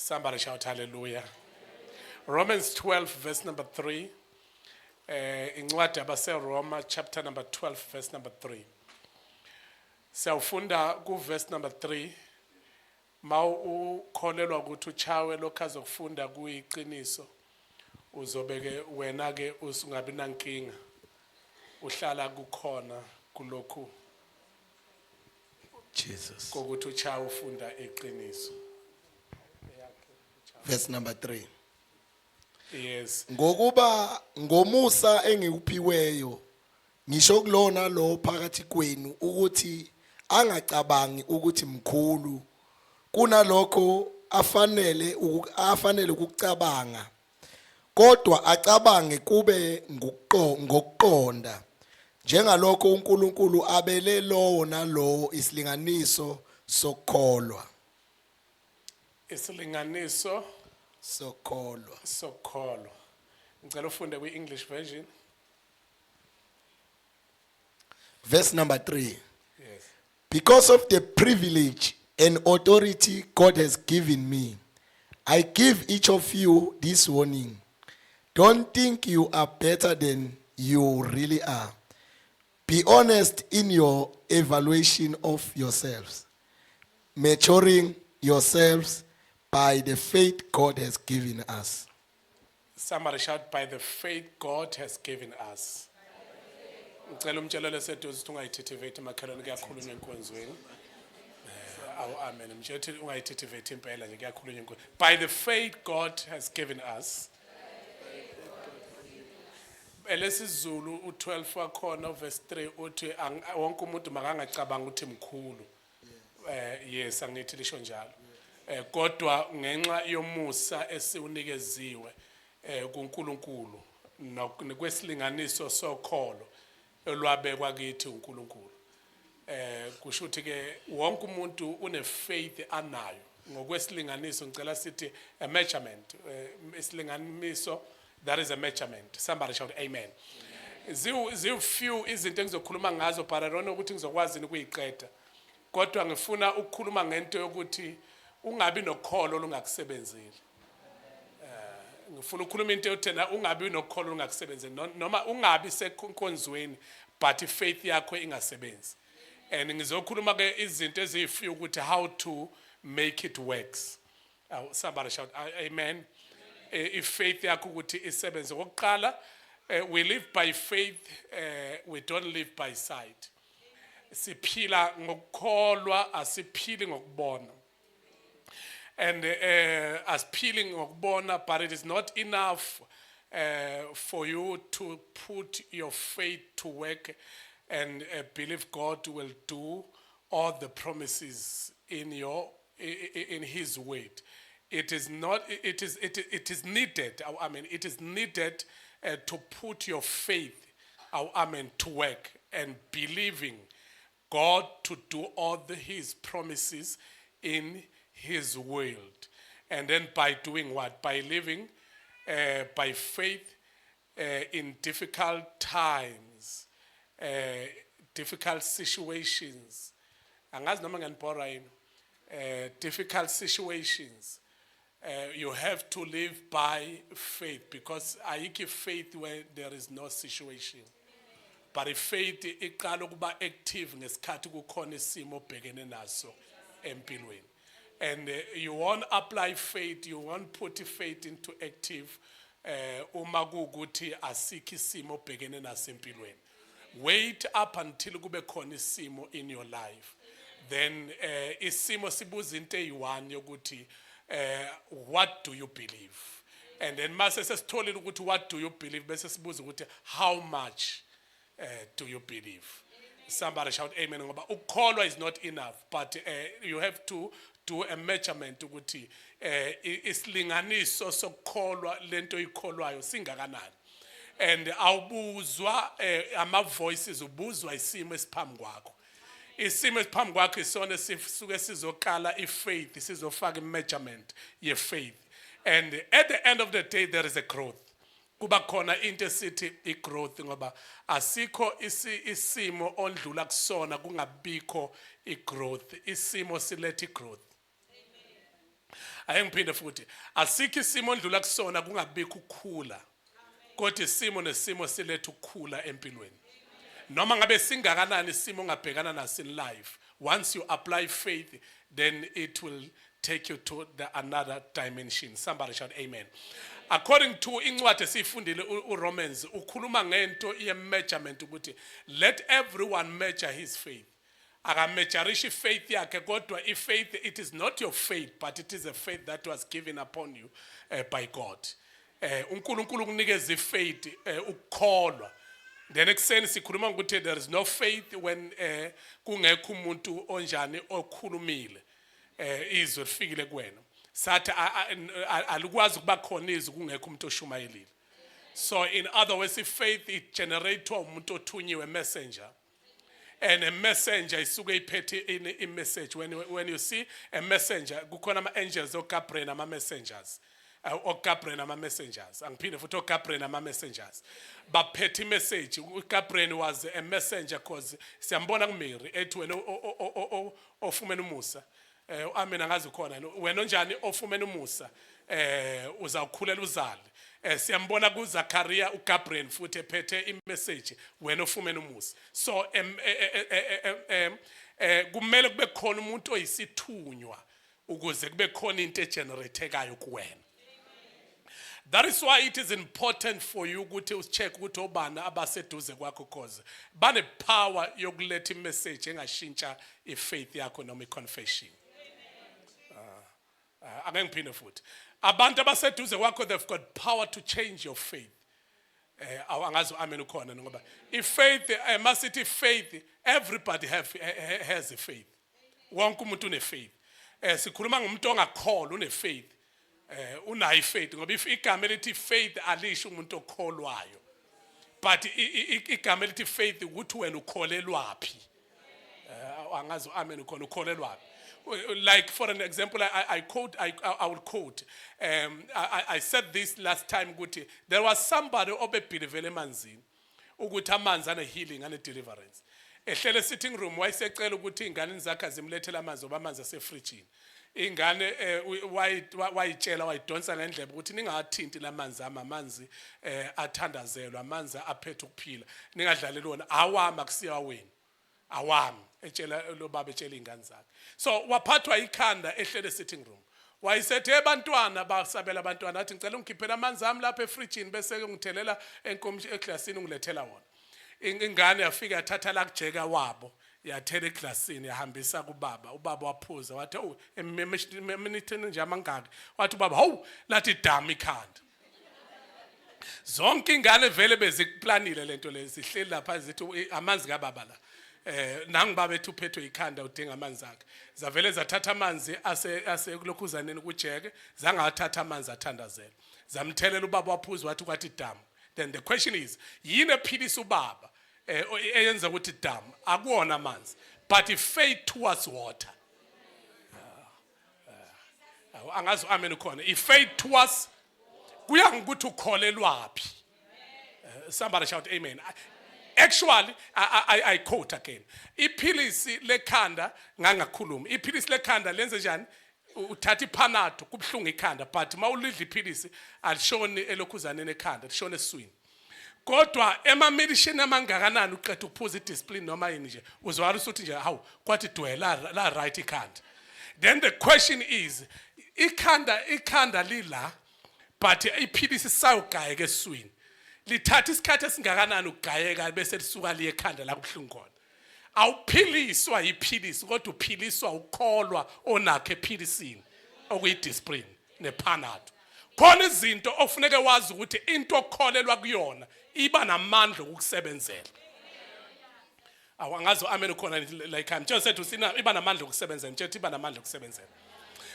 Somebody shout hallelujah. Romans 12 verse number 3. Incwadi yabaseRoma chapter number 12 verse number 3. Siyawufunda ku verse number 3. Ma ukholelwa ukuthi uchawe lokho azokufunda kuyiqiniso uzobeke wena ke usungabi nankinga uhlala kukhona kulokhu Jesus. kokuthi uchawe ufunda iqiniso. Verse number 3. Yes. Ngokuba ngomusa engikuphiweyo ngisho kulona lo phakathi kwenu ukuthi angacabangi ukuthi mkhulu kunalokho afanele ukucabanga kodwa acabange kube ngokuqonda njengalokho uNkulunkulu abele lowo nalowo isilinganiso sokholwa. Isilinganiso sokholwa. Ngicela ufunde kwi-English version. Verse number 3. Yes. Because of the privilege and authority God has given me, I give each of you this warning. Don't think you are better than you really are. Be honest in your evaluation of yourselves, maturing yourselves by the faith God has given us. Somebody shout, by the faith God has given us. Ngicela umtshelele seduze ukuthi ungayithithivate emakhaleni kuyakhulunywa enkonzweni. Amen. Mjethi ungayithithivate impela nje kuyakhulunywa enkonzweni. By the faith God has given us. Elesizulu u12 wakhona verse 3 uthi wonke umuntu makangacabanga ukuthi mkhulu. Yes, angithi lisho njalo. Kodwa ngenxa yomusa esiunikeziwe kuNkulunkulu nokwesilinganiso sokholo olwabekwa kithi uNkulunkulu. Kusho ukuthi ke wonke umuntu une faith anayo ngokwesilinganiso ngicela sithi a measurement isilinganiso. That is a measurement. Somebody shout amen. Few izinto engizokhuluma ngazo but I don't know ukuthi ngizokwazi ukuyiqeda. Kodwa ngifuna ukukhuluma ngento yokuthi ungabi nokholo lungakusebenzeli. Ngifuna ukukhuluma into yokuthena ungabi nokholo lungakusebenzeli noma ungabi sekonzweni but faith yakho ingasebenzi. And ngizokhuluma ke izinto ezifew ukuthi how to make it works. Somebody shout amen. If faith yakho ukuthi isebenze okokuqala we live by faith, we don't live by sight. Siphila ngokukholwa asiphili ngokubona. And asiphili ngokubona but it is not enough for you to put your faith to work and believe God will do all the promises in his word. It is not. It is needed. It is needed to put your faith, to work and believing God to do all His promises in His world, and then by doing what? By living by faith in difficult times, difficult situations. Angazi noma ngiyanibhora yini. Difficult situations. You have to live by faith because ayikho faith where there is no situation. But if faith iqala ukuba active ngesikhathi kukhona isimo obhekene naso empilweni. And you won't apply faith, you won't put faith into active uma kuukuthi asikho isimo obhekene naso empilweni. Wait up until kube khona isimo in your life. Then isimo sibuza into eyi-1 yokuthi what do you believe? And then mase sesitholile ukuthi what do you believe bese sibuza ukuthi how much do you believe? Somebody shout amen ngoba ukholwa is not enough but you have to do a measurement ukuthi isilinganiso sokukholwa lento ikholwayo singakanani. And awubuzwa ama voices ubuzwa isimo esiphambi kwakho. Isimo esiphambi kwakho isona sisuke sizokala ifaith sizofaka imeasurement yefaith. And at the end of the day there is a growth. Kuba khona into esithi igrowth ngoba asikho isimo ondlula kusona kungabikho igrowth. Isimo siletha igrowth. ake ngiphinde futhi asikho isimo ondlula kusona kungabikho ukukhula kodwa isimo nesimo siletha ukukhula empilweni noma ngabe singakanani isimo ongabhekana naso in life once you apply faith then it will take you to another dimension. Somebody shout amen. According to incwadi esifundile uRomans ukhuluma ngento ye-measurement ukuthi let everyone measure his faith. Akameasureishi faith yakhe kodwa faith it is not your faith but it is a faith that was given upon you by God. uNkulunkulu ukunikeza ifaith ukukholwa. Then ekuseni sikhuluma ukuthi there is no faith when kungekho umuntu onjani okhulumile izwi lifikile kuwena. Sathi alikwazi kuba khona izwi kungekho umuntu oshumayelile. So in other words faith it generates umuntu othunyiwe messenger. And a messenger isuke iphethe in message when you see a messenger kukhona ama angels oGabriel ama messengers. OGabriel ama messengers angiphinde futhi oGabriel ama messengers baphethe message. uGabriel was a messenger cause siyambona kuMary ethi wena ofumene umusa amina ngazi khona wena onjani ofumene umusa uzawukhulela uzali. Siyambona kuZakaria uGabriel futhi ephethe imessage wena ofumene umusa. So kumele kube khona umuntu oyisithunywa ukuze kube khona into egeneratekayo kuwena. That is why it is important for you ukuthi ucheck ukuthi obana abaseduze kwakho cause bane power yokuletha imessage engashintsha ifaith yakho noma iconfession. Ake ngiphinde futhi abantu abaseduze kwakho they've got power to change your faith. Angazi amen ukhona ngoba ifaith masithi faith everybody has a faith. Wonke umuntu une faith. Sikhuluma ngomuntu ongakholwa une faith. Unayo faith ngoba if igama elithi faith alisho umuntu okholwayo but igama elithi faith ukuthi wena ukholelwapi. Angazi amen ukhona ukholelwapi. Like for an example I would quote I said this last time ukuthi there was somebody obebhilivele emanzini ukuthi amanzi ane healing ane deliverance. Ehlele sitting room wayesecela ukuthi ingane zakhe zimlethele amanzi oba amanzi asefridgini. Ingane wayitshela wayidonsa ngendlebe ukuthi ningathinti lamanzi amanzi athandazelwa amanzi aphethe ukuphila ningadlaleli wona awami akusiya wena awami etshela lo baba etshela ingane zakhe. So waphathwa ikhanda ehlele sitting room wayisethe ebantwana basabela abantwana athi ngicela ungikhiphela amanzi ami lapha efridgini bese ngithelela eglassini ungilethela wona. Ingane yafika yathatha la kujeka wabo yathela eglassini yahambisa kubaba. Ubaba waphuza wathi oh eminithini nje amangaki wathi ubaba hawu lathi dama ikhanda. Zonke ingane vele bezikuplanile lento lezi sihleli lapha zithi amanzi kababa la nangu baba ethu uphethwe ikhanda udinga amanzi akhe zavele zathatha amanzi ase kulokhuzaneni kujeke zangathatha amanzi athandazela zamthelela ubaba waphuza wathi kwathi dama. Then the question is yini ephilisa ubaba eyenza ukuthi dama akuwona amanzi but if faith towards water. Angazi amen ukhona if faith towards kuya ngokuthi ukholelwapi. Somebody shout amen. Actually I quote again iphilisi lekhanda ngangakhuluma iphilisi lekhanda lenze njani uthatha iPanado kubhlungu ikhanda but mawulidla iphilisi alishoni elokhuzaneni ekhanda lishona eswini. Kodwa ema-medicine amangakanani uqeda ukuphuza idiscipline noma yini nje uzwala usuthi nje hawu kwathi dwela la right ikhanda. Then the question is ikhanda lila but iphilisi sayogayeka eswini lithatha isikhathi esingakanani ukugayeka bese lisuka liye ekhanda la kubhlungu khona. Awuphiliswa iphilisi kodwa uphiliswa ukholwa onakho ephilisini okuyidiscipline nePanado. Khona izinto ofuneke wazi ukuthi into okholelwa kuyona iba namandla ukukusebenzela. Awangazi amen ukhona like I'm just said to sina iba namandla ukukusebenzela nje iba namandla ukukusebenzela.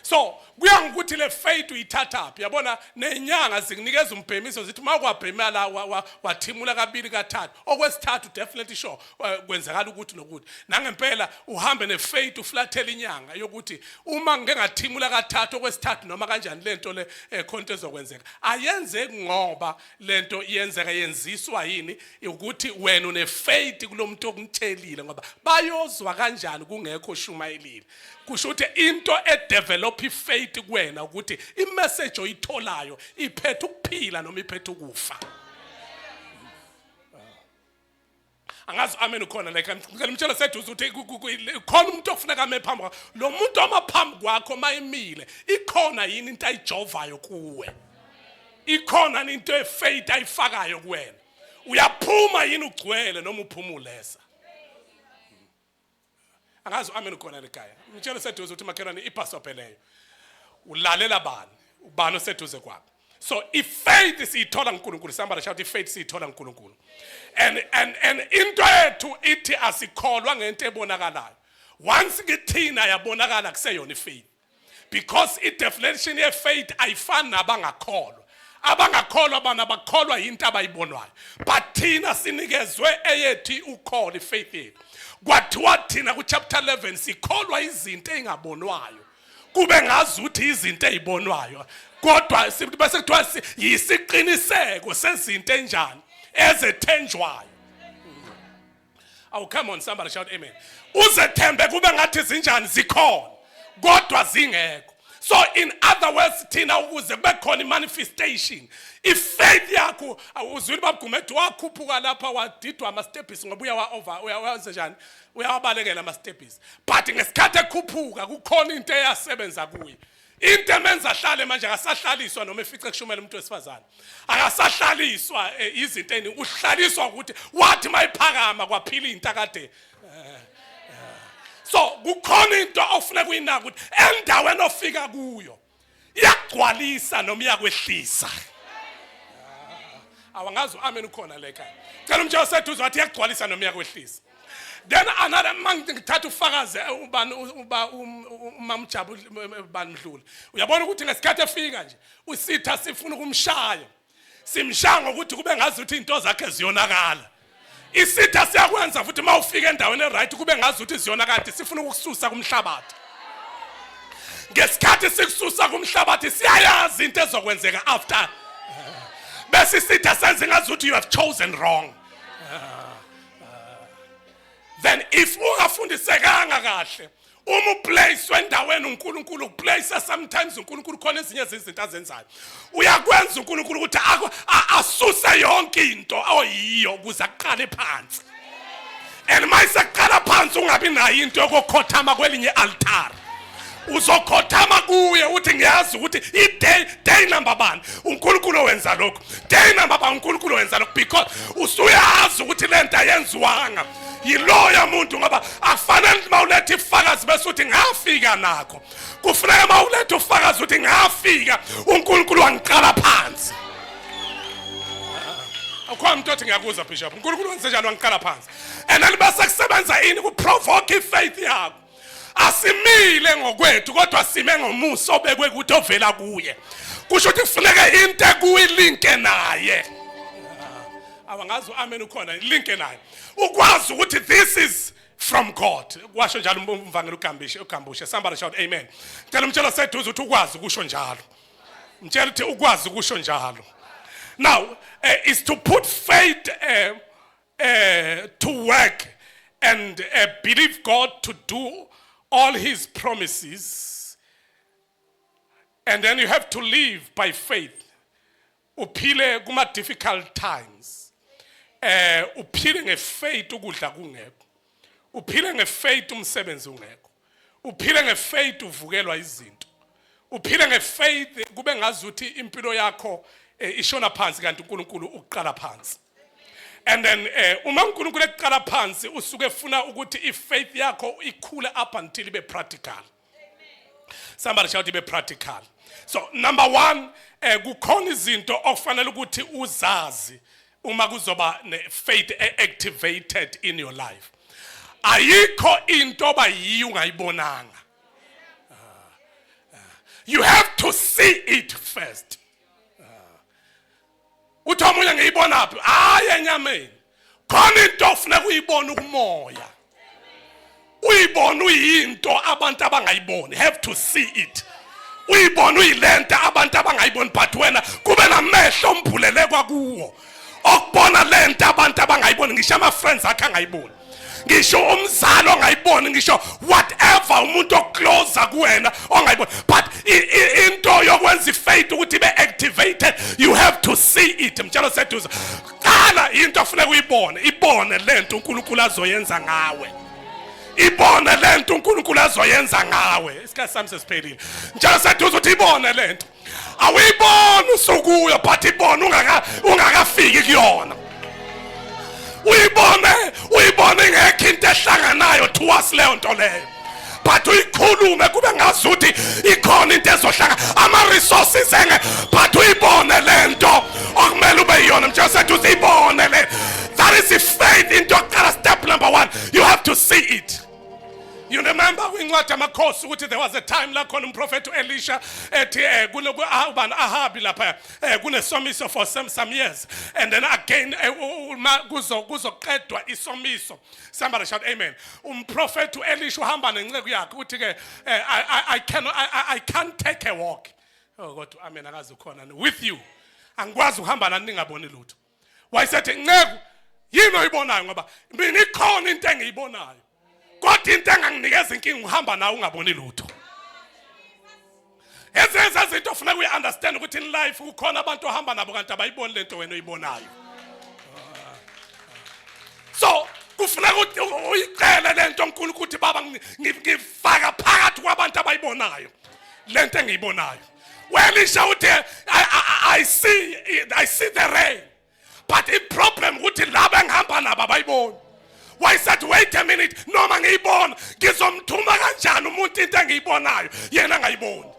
So kuya ngokuthi le faith uyithatha phi yabona nenyanga zikunikeza umbhemiso zithi makwabhema la wathimula kabili kathathu okwesithathu definitely sure kwenzakala ukuthi nokuthi nangempela uhambe nefaith uflathela inyanga yokuthi uma ngeke ngathimula kathathu okwesithathu noma kanjani lento le khonto ezokwenzeka ayenzeki ngoba lento yenzeka yenziswa yini ukuthi wena unefaith kulomuntu okuntshelile ngoba bayozwa kanjani kungekho shumayelile kusho ukuthi into edevelop ifaith faith kuwena ukuthi i-message oyitholayo iphethe ukuphila noma iphethe ukufa. Angazi amen ukhona like ngicela seduze ukuthi khona umuntu okufuneka ame phambi kwakho. Lo muntu omaphambi kwakho mayimile ikhona yini into ayijovayo kuwe? Ikhona into efaith ayifakayo kuwena? Uyaphuma yini ugcwele noma uphumulesa? Angazi amen ukhona lekhaya. Ngicela seduze ukuthi makhelwane ipastor pheleyo. Ulalela bani? Ubani oseduze kwakho? So if faith siyithola uNkulunkulu, somebody shout if faith siyithola uNkulunkulu. And into yethu ithi asikholwa ngento ebonakalayo. Once ngithina yabonakala kuseyona ifaith. Because i-definition ye faith ayifani nabangakholwa. Abangakholwa bana bakholwa into abayibonwayo. But thina sinikezwe eyethi ukholo ifaith yethu. Kwathiwa thina ku chapter 11 sikholwa izinto ezingabonwayo. Kube ngazuthi izinto ezibonwayo. Kodwa bese kuthiwa yisiqiniseko sezinto enjani ezethenjwayo. Oh, come on, somebody shout amen. Uzethembe kube ngathi zinjani zikhona kodwa zingekho. So in other words thina ukuze kube khona manifestation ifaith yakho uzwile babgumedu wakhuphuka lapha wadidwa ama steps ngobuya wa over uyawazi njani uyawabalekela ama steps but ngesikhathi ekhuphuka kukhona into eyasebenza kuye. Into emenza ahlale manje akasahlaliswa noma efice kushumela umuntu wesifazane. Akasahlaliswa izinto eni uhlaliswa ukuthi wathi mayiphakama kwaphila into akade. So kukhona into ofuna kuyinaka ukuthi endaweni ofika kuyo iyagcwalisa noma iyakwehlisa. Awangazi amen ukhona lekhaya. Cela umtshela seduze wathi iyagcwalisa noma iyakwehlisa. Then another man ngithatha ufakaze umamjabu banidlula. Uyabona ukuthi ngesikhathi efika nje usitha sifuna ukumshaya. Simshaya ngokuthi kube ngazuthi into zakhe ziyonakala. Isitha siyakwenza futhi mawufika endaweni eright kube ngazuthi ziyonakala sifuna ukukususa kumhlabathi. Ngesikhathi sikususa kumhlabathi siyayazi into ezokwenzeka after. Bese isitha senze ngazuthi you have chosen wrong. Then if ungafundisekanga kahle place wendaweni uNkulunkulu place sometimes uNkulunkulu khona ezinye izinto azenzayo uyakwenza uNkulunkulu ukuthi asuse yonke into oyiyo ukuze aqale phansi. And mayisaqala phansi ungabi nayo into yokukhothama kwelinye altar. Uzokhothama kuye uthi ngiyazi ukuthi day number 1 uNkulunkulu wenza lokho. Day number 1 uNkulunkulu wenza lokho because usuyazi ukuthi lento ayenziwanga. Yiloya muntu ngoba akufanele mawulethe ifakazi bese uthi ngafika nakho. Kufanele mawulethe ufakazi uthi ngafika uNkulunkulu wangiqala phansi. Akho umuntu othi ngiyakuzwa bishop uNkulunkulu wenze njalo wangiqala phansi. And alibasa kusebenza ini ku provoke ifaith yakho. Asimile ngokwethu kodwa sime ngomuso obekwe ukuthi ovela kuye. Kusho ukuthi kufanele into ekuyilinke naye. Awangazi amen ukhona ilinke naye. Ukwazi ukuthi this is from God. Kwasho njalo umvangeli uGambushe. Somebody shout amen. Ngicela umtshela seduze ukuthi ukwazi ukusho njalo. Mtshela ukuthi ukwazi ukusho njalo. Now is to put faith to work and believe God to do all his promises, and then you have to live by faith. Uphile kuma difficult times. Uphile ngefaith ukudla kungekho. Uphile ngefaith umsebenzi ungekho. Uphile ngefaith uvukelwa izinto. Uphile ngefaith kube ngazuthi impilo yakho ishona phansi kanti uNkulunkulu uqala phansi. And then uma uNkulunkulu eqala phansi usuke efuna ukuthi ifaith yakho ikhule up until ibe practical. Somebody shout ibe practical. So number 1 kukhona izinto okufanele ukuthi uzazi uma kuzoba faith activated in your life. Ayikho into bayiyo ungayibonanga. You have to see it first. Uthomuye ngiyibona phi? Hayi enyameni. Khona into ofuna kuyibona kumoya. Uyibona uyinto abantu abangayiboni. Have to see it. Uyibona uyilenta abantu abangayiboni but wena kube namehlo ombulele kwakuwo. Okubona lento abantu abangayiboni ngisho ama friends akhe angayiboni. ngisho umzali ongayiboni, ngisho whatever umuntu oclose kuwena ongayiboni. But into yokwenza ifaith ukuthi be activated, you have to see it. Mtshelo seduza qala into ofuneka uyibone, ibone lento uNkulunkulu azoyenza ngawe, ibone lento uNkulunkulu azoyenza ngawe. Isikhathi sami sesiphelile. Mtshelo seduza ukuthi ibone lento, awuyiboni usukuyo, but ibone ungakafiki kuyona. Uyibone ngeke into ehlanganayo towards leyo nto leyo, but uyikhulume kube ngazuthi ikhona into ezohlanga ama resources but uyibone lento okumele ube yiyona. Manje sethu uyibone le. That is the faith into step number 1. You have to see it. You remember incwadi amakhosi ukuthi there was a time la khona umprofeti Elisha ethi Ahabi lapha kunesomiso for some years, and then again kuzoqedwa isomiso. Somebody shout amen. Umprofeti Elisha uhamba nenceku yakhe uthi ke I can't take a walk. Oh God, amen, akazi ukhona with you. Angikwazi uhamba nani ningaboni lutho. Wayesethi nceku yini oyibonayo ngoba mina ikhona into engiyibonayo. Kodwa into enganginikeza inkinga uhamba nawe ungaboni lutho. Ezenza izinto ufuna uyi-understand ukuthi in life kukhona abantu ohamba nabo kanti abayiboni lento wena oyibonayo. So kufuneka ukuthi uyicele lento onkulu ukuthi baba ngifaka phakathi kwabantu abayibonayo lento engiyibonayo. Elisha uthi I see the rain, but the problem ukuthi laba engihamba nabo abayiboni. Why said wait a minute, noma ngiyibona ngizomthuma kanjani umuntu into engiyibonayo yena ngayiboni.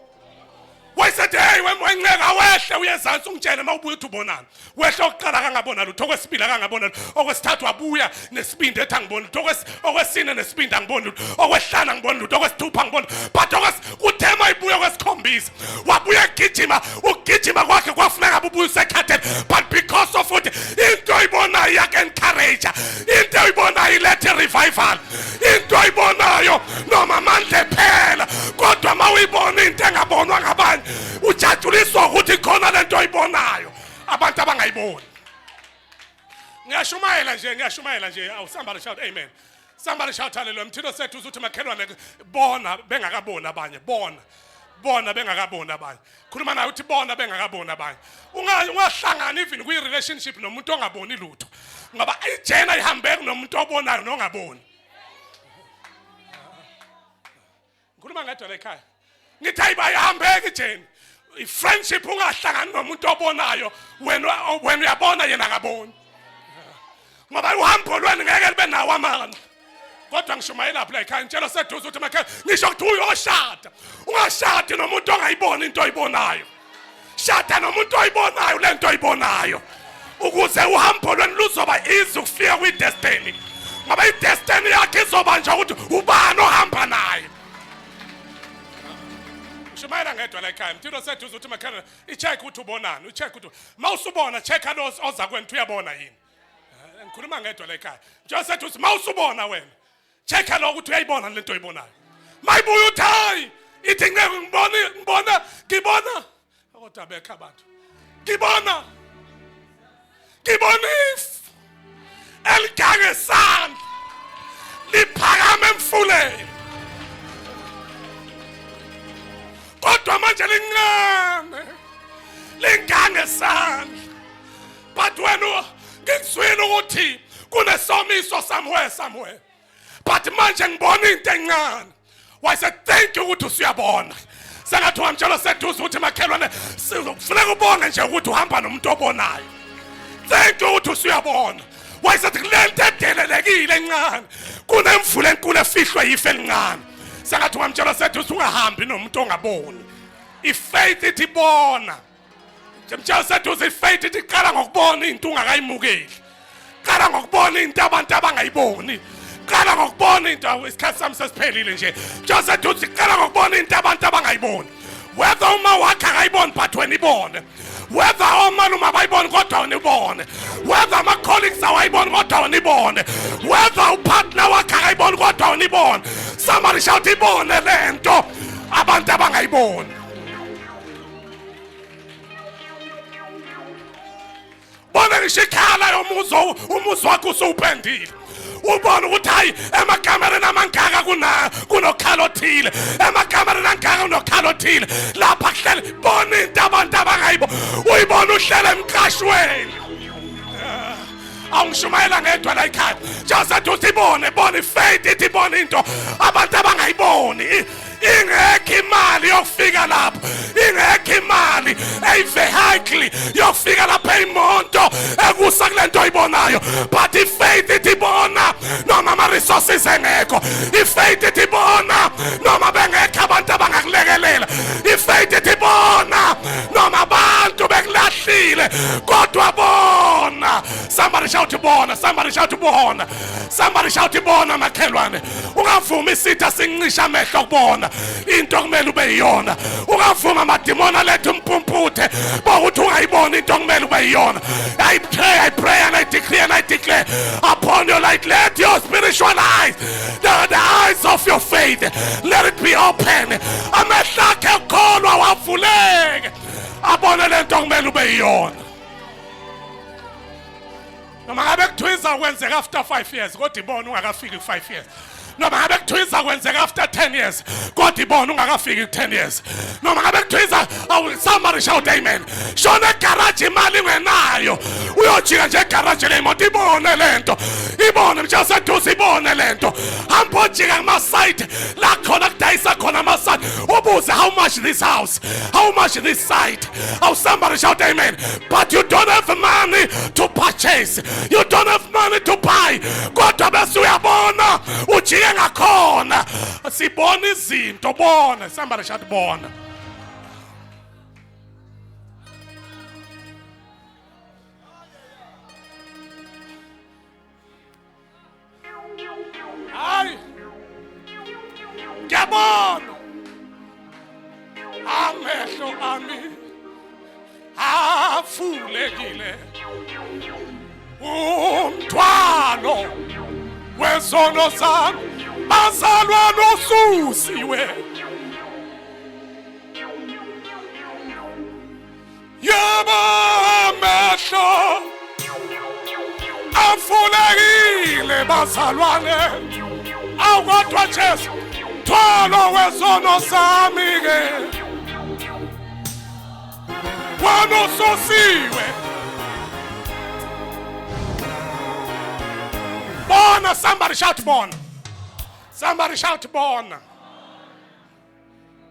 Why said hey wenqeka wehle uyezansi ungitshele mawubuya uthi ubonani. Wehle oqala kangabona lutho, okwesibili kangabona lutho, okwesithathu wabuya nesibindi ethi angiboni lutho, okwesine nesibindi angiboni lutho, okwehlanu angiboni lutho, okwesithupha angiboni. But uthema ibuya kwesikhombisa wabuya ukugijima kwakhe kwafuneka ubuye usekhathele, but because of it into oyibonayo yak-encourage, into oyibonayo ilethe revival, into oyibonayo noma amandla phela, kodwa mawuyibona into engabonwa ngabanye ujajuliswa ukuthi khona lento oyibonayo abantu abangayiboni. Ngiyashumayela nje. Oh, somebody shout amen. Somebody shout hallelujah. Mthilo sethu uthi makhelwane bona bengakabona abanye, bona bengakabona abanye. Khuluma naye uthi bona bengakabona abanye. Ungahlangana even kwi relationship nomuntu ongaboni lutho, ngoba ijena ihambe nomuntu obonayo nongaboni. Khuluma ngedwa la ekhaya. Ngithi ayibayihambeki ijena. I-friendship ungahlangani nomuntu obonayo wena uyabona yena akaboni. Ngoba uhambo lweni ngeke libe nawo amandla. Kodwa ngishumayela lapha ekhaya ngitshela seduze ukuthi makhe ngisho ukuthi uyoshada. Ungashadi nomuntu ongayiboni into oyibonayo. Shada nomuntu oyibonayo lento oyibonayo. Ukuze uhambo lweni luzoba easy ukufika kwi-destiny. Ngoba i-destiny yakhe izoba nje ukuthi ubani ohamba naye. Shumayela ngedwa la ekhaya. Mthilo sethu uthi makhana i-check ukuthi ubonani, u-check ukuthi mawusubona check lo oza kwena uyabona yini. Ngikhuluma ngedwa la ekhaya. Mthilo sethu uthi mawusubona wena check lo ukuthi uyayibona lento oyibonayo. Mayibuya uthi hayi ithi ngibona kodwa bekha abantu. Ngibona eligange sandla liphakame emfuleni. Kodwa manje lincane sandla. But wena ngikuzwile ukuthi kunesomiso somewhere. But manje ngibona into encane. Why said thank you ukuthi usuyabona. Sengathi wamtshela seduze ukuthi makhelwane sizokufuneka ubone nje ukuthi uhamba nomuntu obonayo. Thank you ukuthi usuyabona. Why said kulento edelelekile encane kunemvula enkulu efihlwe yife elincane. Sengathi wamtshela seduze ungahambi nomuntu ongaboni. Ifaith ithi bona. Mtshela seduze ifaith ithi qala ngokubona into ungakayimukeli. Qala ngokubona into abantu abangayiboni. Qala ngokubona into isikhathi sami sesiphelile nje. Mtshela seduze qala ngokubona into abantu abangayiboni. Whether uma wakhe akayiboni but wena ibone. Whether omalume abayiboni kodwa wena ibone. Whether ama colleagues awayiboni kodwa wena ibone. Whether upartner wakhe akayiboni kodwa wena ibone. Somebody shout ibone lento abantu abangayiboni. Bona ngishikhala umuzi wakho usuphendile. ubone ukuthi hayi emakamereni amangaka kunokhalo othile, emakamereni angaka kunokhalo othile. Lapha kuhlele bona into abantu abangayibo, uyibona uhlele emqashweni. Awungishumayela ngedwa la ekhaya. Just uthi bona ifaith ithi bona into abantu abangayiboni. Ingekho imali yokufika lapho, ingekho imali vehicle yokufika lapha imoto ekusa kule nto oyibonayo. But ifaith ithi bona noma ama resources engekho, ifaith ithi bona noma bengekho abantu abangakulekelela, ifaith ithi bona noma abantu bekulahlile kodwa bona. Somebody shout bona, somebody shout bona, somebody shout bona makhelwane. Ungavuma isitha sincisha amehlo kubona into kumele ube yiyona. Ungavuma amadimona lethu umpumputhe bokuthi ungayibona into kumele ube yiyona. I pray and I declare upon your life, let your spiritual eyes, the eyes of your faith, let it be open. Amehlo akhe ukholwa wavuleke abone lento kumele ube yiyona. Noma ngabe kuthiwa izakwenzeka after 5 years kodwa ibona ungakafiki ku5 years. Noma ngabe kuthiwa izakwenzeka after 10 years kodwa ibona ungakafiki ku10 years. Noma ngabe kuthiwa somebody shout amen. Shona egarage imali ngenayo uyojika nje egarage lemoto ibone lento, ibone manje seduze ibone lento. Hamba ojika kuma site la khona kudayisa khona ama site ubuze how much this house, how much this site. Oh, somebody shout amen. But you don't have money to purchase, you don't have money to buy. Kodwa bese uyabona ujike ngakhona. Sibona izinto bona. Somebody shout bona. Hayi ngiyabona amehlo ami avulekile, umthwalo wezono zami bazalwa nosusiwe. Yebo amehlo avulekile bazalwane, awukodwa Jesu thwalo wezono zami ke wanosusiwe. Bona, somebody shout bona. Somebody shout bona.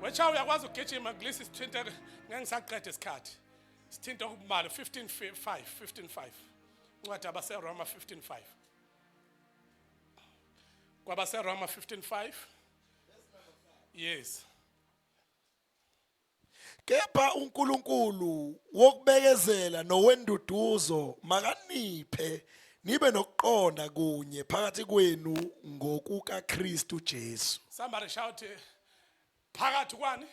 Wecha uyakwazi ukugijima glisi sithinta ngengisaqeda isikhathi. Sithinta ukubala 15:5. Ncwadi abaseRoma 15:5. KwabaseRoma 15:5. Yes. Kepha uNkulunkulu wokubekezela nowenduduzo makaniphe nibe nokuqonda kunye phakathi kwenu ngokukaKristu Jesu. Somebody shout phakathi kwani?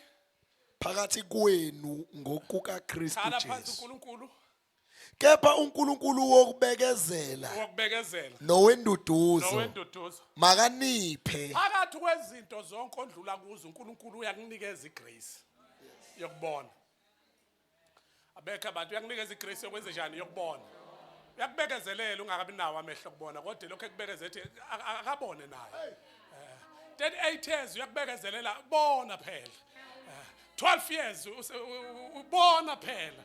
Phakathi kwenu ngokukaKristu Khala phansi Jesu. uNkulunkulu. Kepha uNkulunkulu wokubekezela nowenduduzo makaniphe phakathi kwezinto zonke ondlula kuzo uNkulunkulu uyakunikeza igrace yokubona. Abekho abantu uyakunikeza igrace yokwenza njani yokubona. Uyakubekezelela ungabi nawo amehlo kubona kodwa lokho ekubekeza ethi akabone naye. Then 8 years uyakubekezelela bona phela. 12 years ubona phela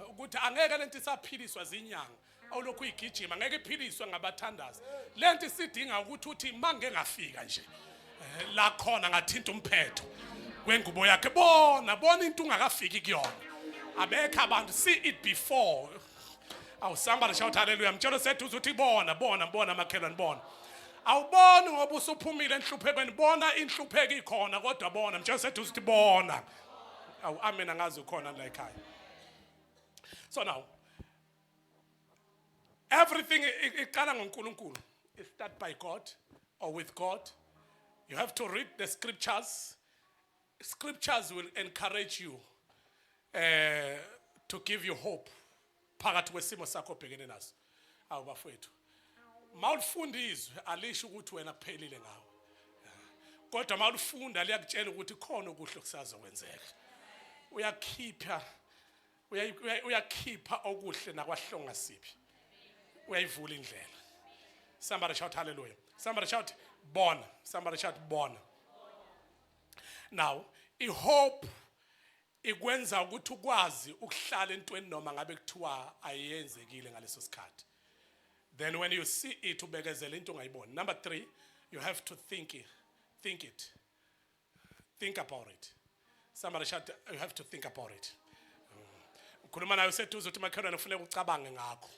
ukuthi angeke lento isaphiliswa zinyanga. Awulokhu igijima ngeke iphiliswe ngabathandazi. Lento isidinga ukuthi uthi mange ngafika nje la khona ngathinta umphetho wengubo yakhe. Bona into ungakafiki kuyona. Abekho abantu see it before. Aw somebody shout hallelujah. Mtshelo seduze uthi bona makhelwane bona. Awuboni ngoba usuphumile enhluphekweni, bona inhlupheko ikhona kodwa bona mtshelo seduze uthi bona. Aw amen angazi ukhona la ekhaya. So now everything iqala ngoNkulunkulu. It start by God or with God. You have to read the scriptures. Scriptures will encourage you to give you hope phakathi kwesimo sakho obhekene naso. Awu bafowethu, mawufunda izwi alisho ukuthi wena kuphelile ngawe. Kodwa mawufunda liyakutshela ukuthi khona okuhle kusazokwenzeka. Uyakhipha okuhle nakwahlonga siphi. Uyayivula indlela. Somebody shout hallelujah. Somebody shout born. Somebody shout born. Now, hope ikwenza ukuthi ukwazi ukuhlala entweni noma ngabe kuthiwa ayenzekile ngaleso sikhathi. Then when you see it ubekezela into ongayiboni. Number 3, you have to think it. Think about it. Somebody shout, you have to think about it. Ukhuluma nayo seduze uthi makhelwane kufanele ucabange ngakho.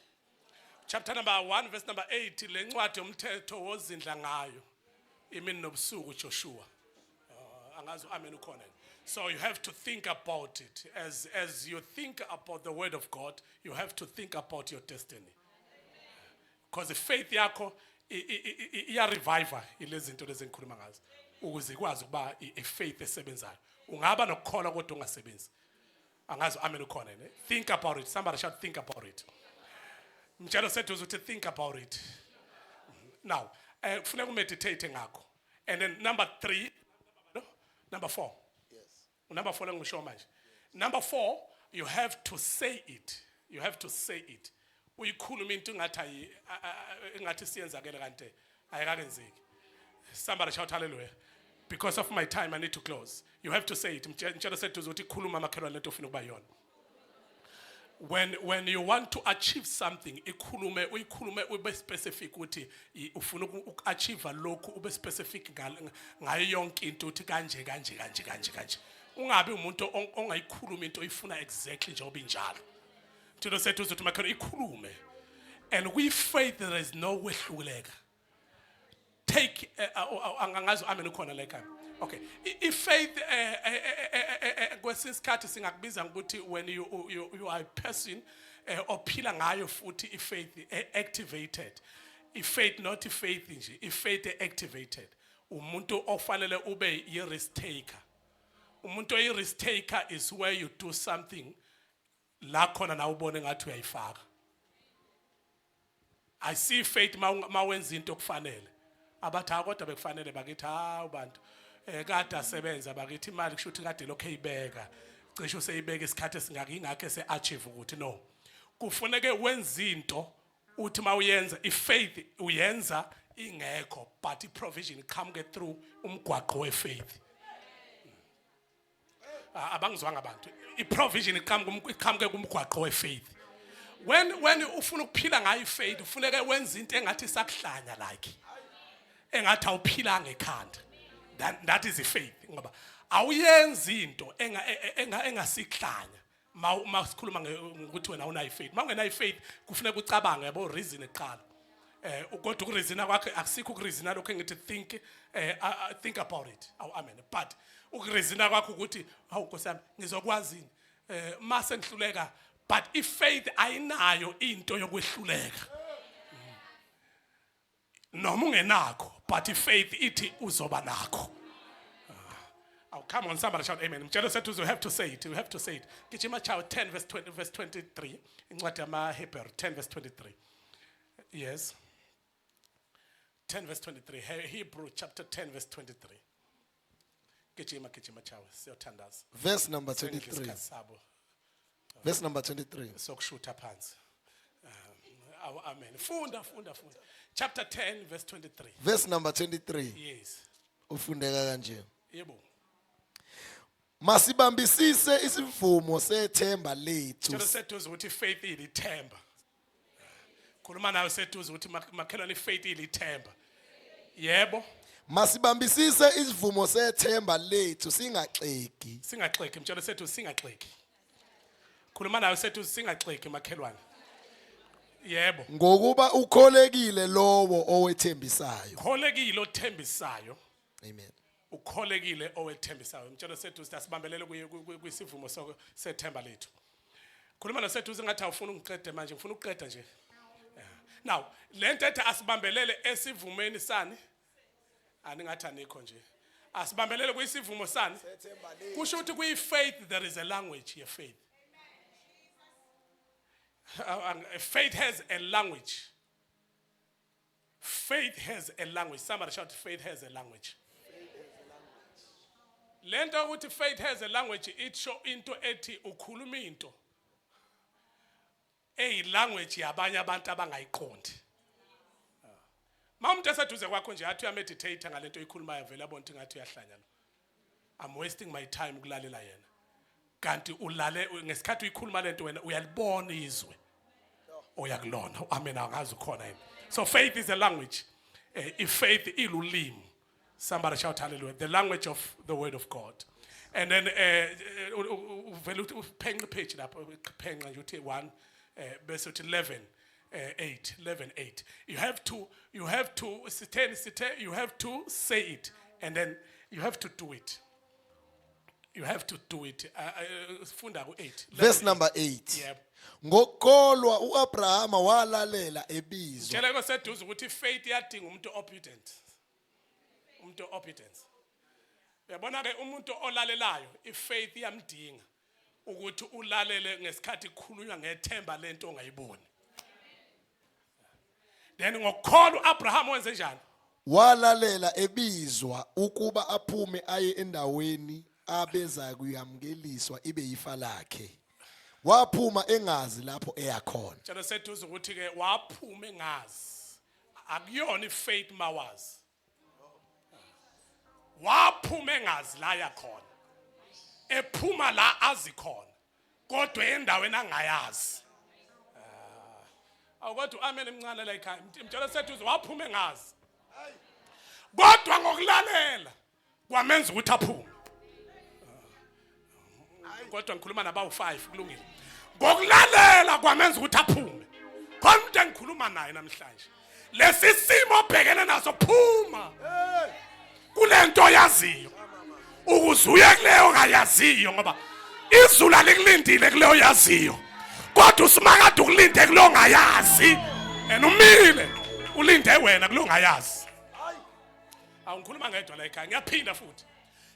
Chapter number 1 verse number 8 lencwadi yomthetho wozindla ngayo imini nobusuku Joshua. Angazi amen ukhona. So you have to think about it. As you think about the word of God, you have to think about your destiny. Because the faith yakho iya reviver ilezinto lezi engikhuluma ngazo ukuze ikwazi ukuba faith esebenzayo. Ungaba nokukholwa kodwa ungasebenzi. Angazi amen ukhona ne. Think about it. Somebody should think about it. Mtshelo sethu uzothi think about it. Now, kufuneka umeditate ngakho. And then number 4. Yes. Number 4 lengisho manje. Number 4, you have to say it. You have to say it. Uyikhuluma into ngathi siyenzakele kanti ayikakenzeki. Somebody shout hallelujah. Because of my time I need to close. You have to say it. Mtshelo sethu uzothi khuluma makhelwane lento ofuna ukuba yona. When you want to achieve something, uyikhulume ube specific uthi ufuna ukachieve lokho ube specific ngayo yonke into uthi kanje. Ungabi umuntu ongayikhuluma into oyifuna exactly njengoba injalo. Thina sethu uzothi makho ikhulume. And with faith there is no kwehluleka. Take angazi amen ukhona la ekhaya. Okay, if faith kwesikhathi singakubiza ukuthi when you are a person ophila ngayo futhi ifaith activated. Ifaith not faith nje, ifaith activated. Umuntu ofanele ube i-risk taker. Umuntu oyi-risk taker is where you do something la khona na ubone ngathi uyayifaka. I see faith mawenza into okufanele. Abathi kodwa bekufanele bakithi ubantu kade asebenza bakithi imali kushuthi kade lokho eyibeka cishe useyibeka isikhathi esingaki ingakho ese-achieve ukuthi no kufuneke wenza into uthi mawuyenza ifaith uyenza ingekho but iprovision come through umgwaqo wefaith. Abangizwanga abantu iprovision iqhamuke kumgwaqo wefaith. When ufuna ukuphila ngayo ifaith ufuneke wenza into engathi sakuhlanya like engathi awuphilanga ekhanda. That is a faith. Ngoba awuyenzi into engasihlanya masikhuluma ngokuthi wena una ifaith. Mawungena ifaith kufuneka ucabange yabo reason eqala. Kodwa ukureasona kwakhe akusikho ukureasona lokho engithi think about it. Amen. But ukureasona kwakho ukuthi hawu Nkosi yami ngizokwazini mase ngihluleka but if faith ayinayo into yokwehluleka. Noma ungenakho but faith ithi uzoba nakho. Oh, come on, somebody shout amen. Mtshelo sethu you have to say it. You have to say it. Gijima chawo 10 verse 23. Incwadi yamaHebrew 10 verse 23. Yes. 10 verse 23. Hebrew chapter 10 verse 23. Gijima chawo siyothandaza. Verse number 23. Verse number 23. Sokushutha phansi. Amen. Funda. Chapter 10 verse 23. Verse number 23. Yes. Ufundeka kanje. Yebo. Masibambisise isivumo sethemba lethu. Mtshelo sethu ukuthi faith ilithemba. Khuluma nayo sethu ukuthi makhelwane faith ilithemba. Yebo. Masibambisise isivumo sethemba lethu singaxeki. Singaxeki mtshelo sethu singaxeki. Khuluma nayo sethu singaxeki makhelwane. Yebo. Ngokuba ukholekile lowo owethembisayo. Ukholekile othembisayo. Amen. Ukholekile owethembisayo. Mtshelo sethu sasibambelele kwisivumo sethemba lethu. Khuluma nasethu singathi awufuna ungiqede manje ngifuna ukuqeda nje. Now, lento ethi asibambelele esivumeni sani? Aningathi anikho nje. Asibambelele kwisivumo sani? Kusho ukuthi kuyi-faith there is a language ye faith. Faith has a language. Faith has a language. Somebody shout, faith has a language. Lento ukuthi faith has a language, it show into ethi ukhuluma into language yabanye abantu abangayiqondi. Mawumuntu eseduze kwakho nje athi uyameditate ngalento oyikhulumayo vele abona ukuthi ngathi uyahlanya lo. I'm wasting my time ukulalela yena. Kanti ulale ngesikhathi uyikhuluma lento wena uyalibona izwe. Oyakulona. Amen angazi ukhona yini. So faith is a language. If faith ilulimi. Somebody shout hallelujah. The language of the word of God. And then vele uphenqa page lapho phenqa nje uthi 1 bese uthi 11 8. You have to say it and then you have to do it. You have to do it. Funda ku 8. Verse number 8. Yeah. Ngokholwa uAbrahama walalela ebizwa. Tshela koseduze ukuthi faith iyadinga umuntu obedient. Umuntu obedient. Uyabona ke umuntu olalelayo ifaith iyamdinga ukuthi ulalele ngesikhathi kukhulunywa ngethemba lento ongayiboni. Then ngokholwa uAbraham wenze njani? Walalela ebizwa ukuba aphume aye endaweni abeza kuyamkeliswa ibe yifa lakhe. Waphuma engazi lapho eyakhona. Tshela seduze ukuthi ke waphuma engazi. Akuyona ifaith mawazi. Waphuma engazi la yakhona. Ephuma la azikhona. Kodwa endaweni angayazi. Awukodwa amen emncane la ekhaya. Mtshela seduze waphuma engazi. Kodwa ngokulalela kwamenza ukuthi aphume. Kodwa ngikhuluma nabawu5 kulungile. Ngokulalela kwamenza ukuthi aphume. Khona umuntu engikhuluma naye namhlanje. Lesi simo obhekene naso phuma. Kulento yaziyo. Ukuzuye kuleyo ongayaziyo ngoba izulu alikulindile kuleyo yaziyo. Kodwa usimakade ukulinde kuleyo ongayazi. Umile ulinde wena kuleyo ongayazi. Awungikhuluma ngedwa la ekhaya ngiyaphinda futhi.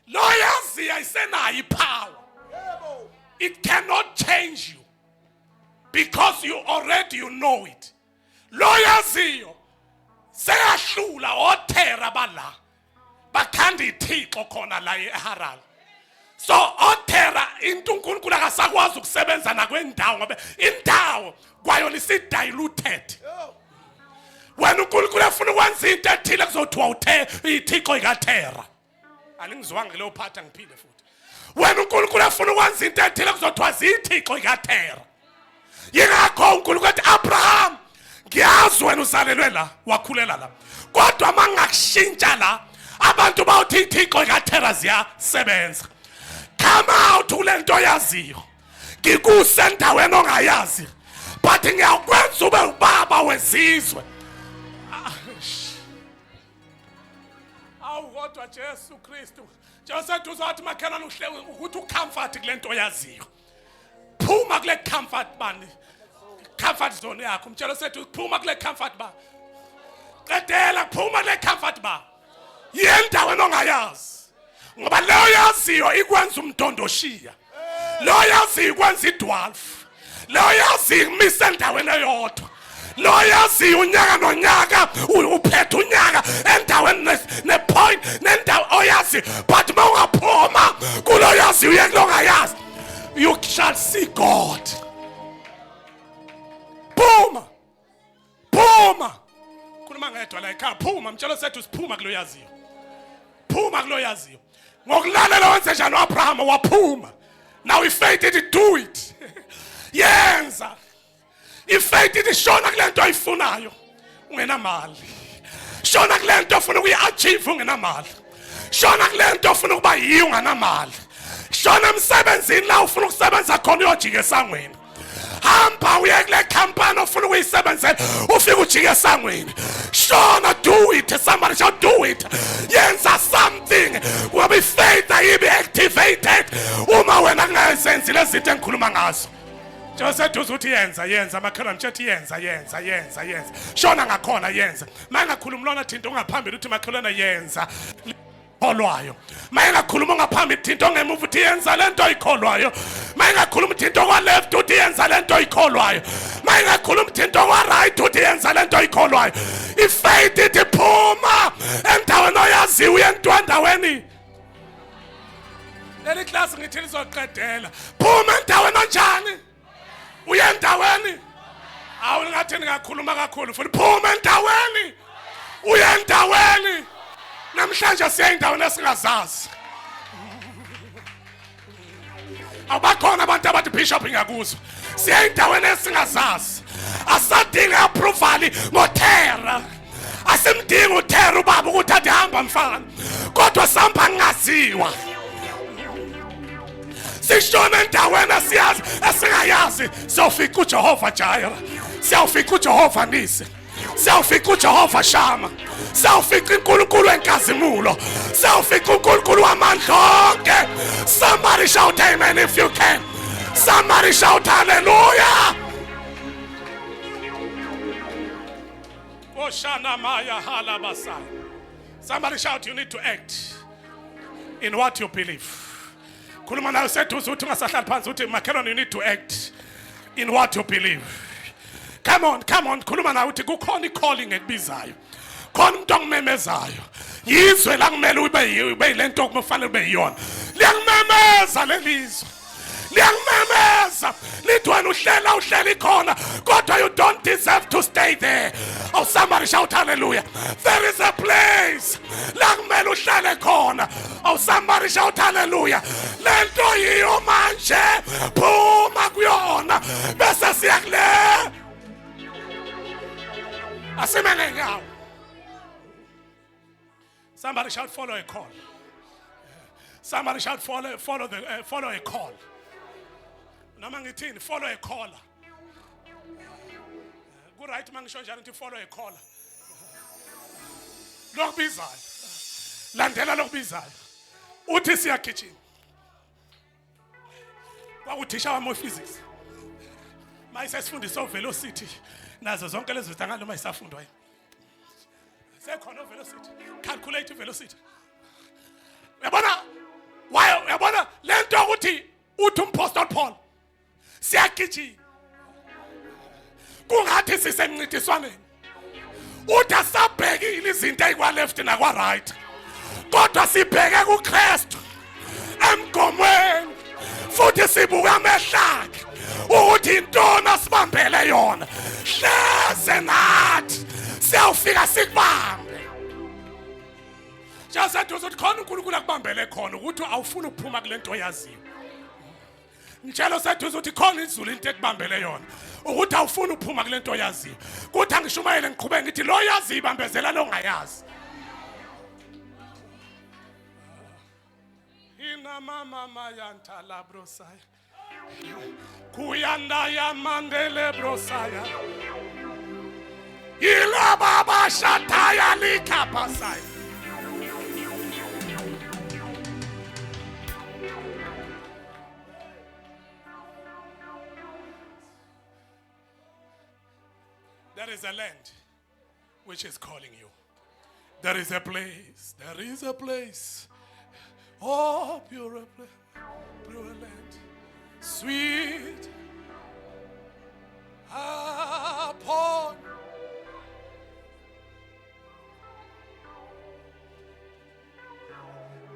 Lo yaziyo ayisenayo ipower. It cannot change you because you already know it. Lo yaziyo seyahlula othera bala bakhanda ithixo khona la eHaral. So othera into uNkulunkulu akasakwazi ukusebenza nakwendawo ngoba indawo kwayona isidiluted. Wena uNkulunkulu efuna ukwenza into ethile kuzothiwa uthe ithixo ikathera. Aningizwanga leyo phatha ngiphinde futhi. Wena uNkulunkulu efuna ukwenza into ethile kuzothiwa zithixo ikathera. Yingakho uNkulunkulu ethi Abraham ngiyazi wena uzalelwe la wakhulela la. Kodwa mangakushintsha la abantu bawuthi ithixo ikathera ziyasebenza. Come out kulento yaziyo. Ngikusendaweni ongayazi. But ngiyakwenza ube ubaba wesizwe. Awu kodwa Jesu Kristu. Jesu uzathi makhelana ukuthi ucomfort kulento yaziyo. Phuma kule comfort bani. Comfort zone yakho. Umtshela sethu phuma kule comfort ba. Qedela phuma kule comfort ba. Yendaweni ongayazi. Ngoba leyo yaziyo ikwenza umndondoshiya. Lo yaziyo ikwenza idwalf. Lo yaziyo imise endaweni eyodwa. Lo yaziyo unyaka nonyaka uphethe unyaka endaweni nepoint nendawo oyazi but mawungaphuma kulo yaziyo uyeke longayazi. You shall see God. Phuma. Phuma. Khuluma ngedwa la ekhaya phuma mtshelo sethu siphuma kulo yaziyo. Phuma kulo yaziyo. Ngokulalela wenze njani uAbraham waphuma. Now ifaith ithi do it. Yenza. Ifaith ithi shona kulento oyifunayo ungena mali. Shona kulento ofuna ukuyiachieve ungena mali. Shona kulento ofuna ukuba yiyo ungena mali. Shona emsebenzini la ufuna ukusebenza khona uyojika esangweni. Hamba uye kule company ofuna ukuyisebenzela ufike ujike esangweni. Shona do it. Somebody shall do it. Yenza something. Ngoba ifaith ayibe activated uma wena kungayenzi lezi zinto engikhuluma ngazo. Joseph uzuthi yenza makhala mthethe yenza. Shona ngakhona yenza. Mangakhuluma lona thinto ungaphambili uthi makhalona yenza. Olwayo mayingakhuluma ungaphambili thinto ongemuva uthi yenza lento oyikholwayo mayingakhuluma thinto kwa left uthi yenza lento oyikholwayo mayingakhuluma thinto kwa right uthi yenza lento oyikholwayo ifaith ithi phuma endaweni oyaziyo uyentwa endaweni leli class ngithi lizoqedela phuma endaweni onjani uyendaweni awungathi ngakhuluma kakhulu futhi phuma endaweni uyendaweni namhlanje siya endaweni esingazazi. Abakhona abantu abathi bishop ngiyakuzwa. Siya endaweni esingazazi. Asadinga approval ngothera. Asimdinga uthera ubaba ukuthi adihamba mfana. Kodwa samba ngaziwa. Sishona endaweni asiyazi esingayazi. Siyofika uJehova Jireh. Siyofika uJehova Nisi. Siyofika uJehova Shama. Siyofika uNkulunkulu wenkazimulo. Siyofika uNkulunkulu wamandla onke. Somebody shout amen if you can. Somebody shout hallelujah. Oshana Maya Halabasa. Somebody shout, you need to act in what you believe. Kulumana said to Zutunga Panzuti Makeron, you need to act in what you believe. Come on. Kulumana uthi kukhona calling ekbizayo. Khona umuntu ongimemezayo. Yizwe la kumele ube lento okufanele ube yiyona. Liyangimemeza lelizwe. Liyangimemeza. Lithi wena uhleli khona kodwa you don't deserve to stay there. Oh, somebody shout hallelujah. There is a place la kumele uhlale khona. Oh, somebody shout hallelujah. Lento yiyo manje phuma kuyona bese siyakule. Asimele nyawo. Somebody shout follow a call. Somebody shout follow a call. Noma ngithini follow a caller. Ku right mangisho njalo ukuthi follow a caller. Lokubizayo. Landela lokubizayo. Uthi siyagijima. Kwakuthisha wami physics. Mayise sifundisa velocity. Nazo zonke lezi zinto ngalo mayisafundwa yini. Sekhona velocity. Calculate velocity. Uyabona lento ukuthi uthi umpostoli Paul siyagijima. Kungathi sisemncintiswaneni. Uthi asabhekile izinto ezikwa left nakwa right. Kodwa sibheke kuKristu emgomweni. Futhi sibuka amehlakhe ukuthi intona asibambele yona. Hleze nathi siyawufika sikubambe. Just uzothi khona uNkulunkulu akubambele khona ukuthi awufuni ukuphuma kulento oyaziyo. Njalo sethu uzothi khona izulu into ekubambele yona ukuthi awufuni ukuphuma kulento oyaziyo. Kuthi angishumayele ngiqhubeke ngithi lo yazi ibambezela lo ngayazi. Ina mama yanta la brosaya. Kuyanda ya mandele brosaya. Ila baba shataya likapasaya. There is a land which is calling you. There is a place. There is a place. Oh, pure land. Sweet upon.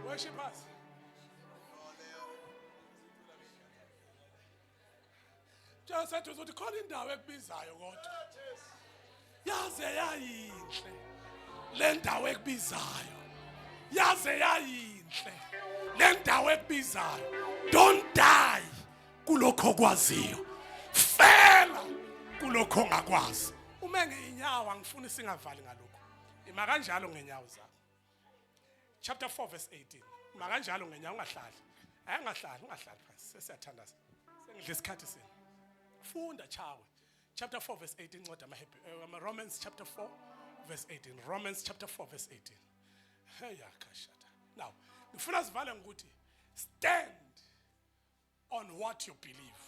Worship us. Just said to the calling down ekbizayo kodwa. Yaze yayinhle. Le ndawo ekbizayo. Yaze yayinhle. Le ndawo ekbizayo. Don't die kulokho kwaziyo. Fela kulokho ongakwazi. Uma ngeinyawo angifuni singavali ngalokho. Ima kanjalo ngenyawo zakho. Chapter 4 verse 18. Ima kanjalo ngenyawo ungahlali. Ungahlali phansi. Sesiyathandaza. Sengidle isikhathi sini. Funda chawe. Chapter 4 verse 18 Romans chapter 4 verse 18. Romans chapter 4 verse 18. Now, ngifuna sivale ngokuthi stand on what you believe.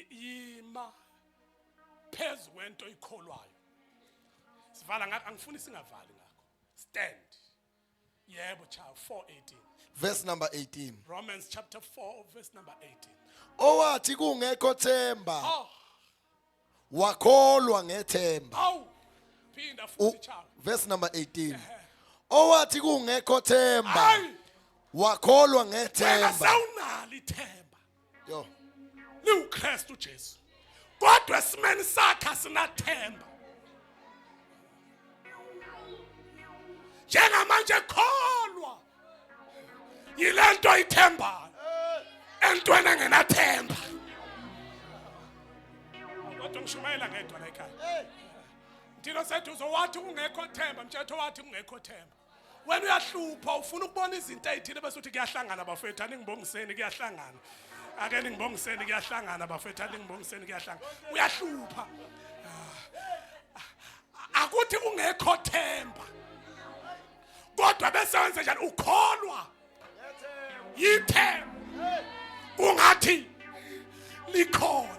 Yima phezu kwento ikholwayo. Sivala angifuni singavali ngakho. Stand. Yebo child 4:18. Verse number 18. Romans chapter 4 verse number 18. Owathi kungekho themba Oh, wakholwa ngethemba. awu. Phinda futhi child. Verse number 18. Owathi kungekho themba Hayi. wakholwa Wena ngethemba. sawunali ithemba. Yo. LiuKristu Jesu. Kodwa esimeni sakhe asinathemba. njengamanje kholwa yilento ithembayo entweni engenathemba. Kodwa ngishumayela ngedwa la ekhaya. Thina seduzo wathi ungekho themba, mthetho wathi ungekho themba. Wena uyahlupha ufuna ukubona izinto ezithile bese uthi kuyahlangana bafethu, aningibongiseni kuyahlangana. Ake ningibongiseni kuyahlangana bafethu, aningibongiseni kuyahlangana. Uyahlupha. Akuthi ungekho themba. Kodwa bese wenze njani? Ukholwa. Yithemba. Ungathi likhona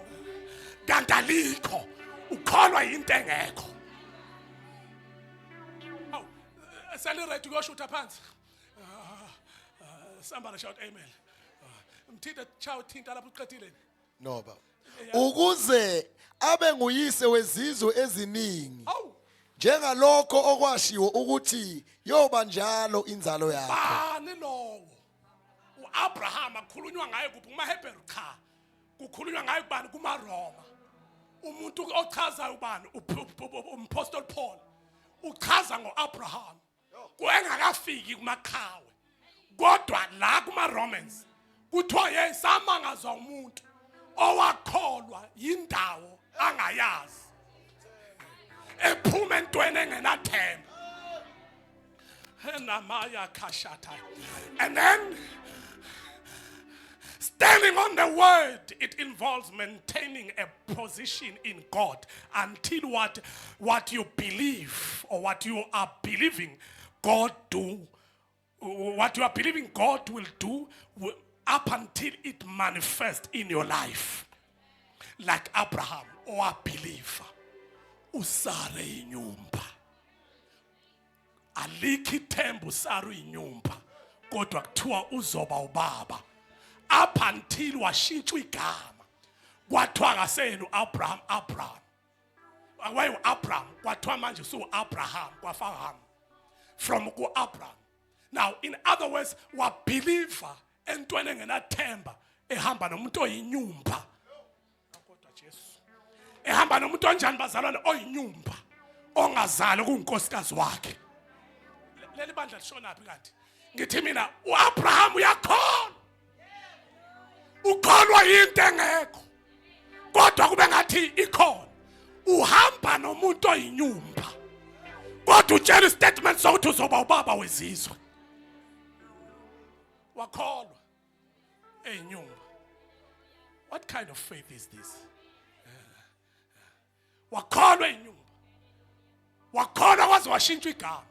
kanti alikho. Ukholwa into engekho. Aw, celebrate kuyoshuta phansi. Somebody shout amen. Mthinde chawo thinta lapho uqedile. No baba. Ukuze abe nguyise wezizwe eziningi. Aw, Njengalokho okwashiwo ukuthi yoba njalo inzalo yakho. bani lowo? uAbraham akukhulunywa ngaye kuphi kumaHebheru cha. Kukhulunywa ngaye kubani kumaRoma. Umuntu ochaza ubani uMapostle Paul uchaza ngoAbraham kuengakafiki kumakhawe. Kodwa la kumaRomans kuthiwa yesamangazwa umuntu owakholwa indawo angayazi. Ephuma entweni engenathemba. Enamaya kashata. And then standing on the word, it involves maintaining a position in God until what you believe or what you are believing God do, what you are believing God will do up until it manifests in your life. Like Abraham or a believer. Usare inyumba. Aliki tembu saru inyumba. Kodwa kuthiwa uzoba ubaba. Up until washintshwa igama. Kwathiwa ngasenu Abraham. Waye Abraham kwathiwa manje Abraham kwafaham. From Abraham. Now in other words, wa believer entweni engenathemba ehamba nomuntu oyinyumba. Kodwa Jesu. Ehamba nomuntu onjani bazalwane oyinyumba ongazali kunkosikazi wakhe. Leli bandla lishona phi kanti? Ngithi mina uAbraham uyakholwa. Ukholwa into engekho. Kodwa kube ngathi ikhona. Uhamba nomuntu oyinyumba. Kodwa utshela istatement sokuthi uzoba ubaba wezizwe. Wakholwa eyinyumba. What kind of faith is this? Wakholwa eyinyumba. Wakholwa kwaze washintshwa igama.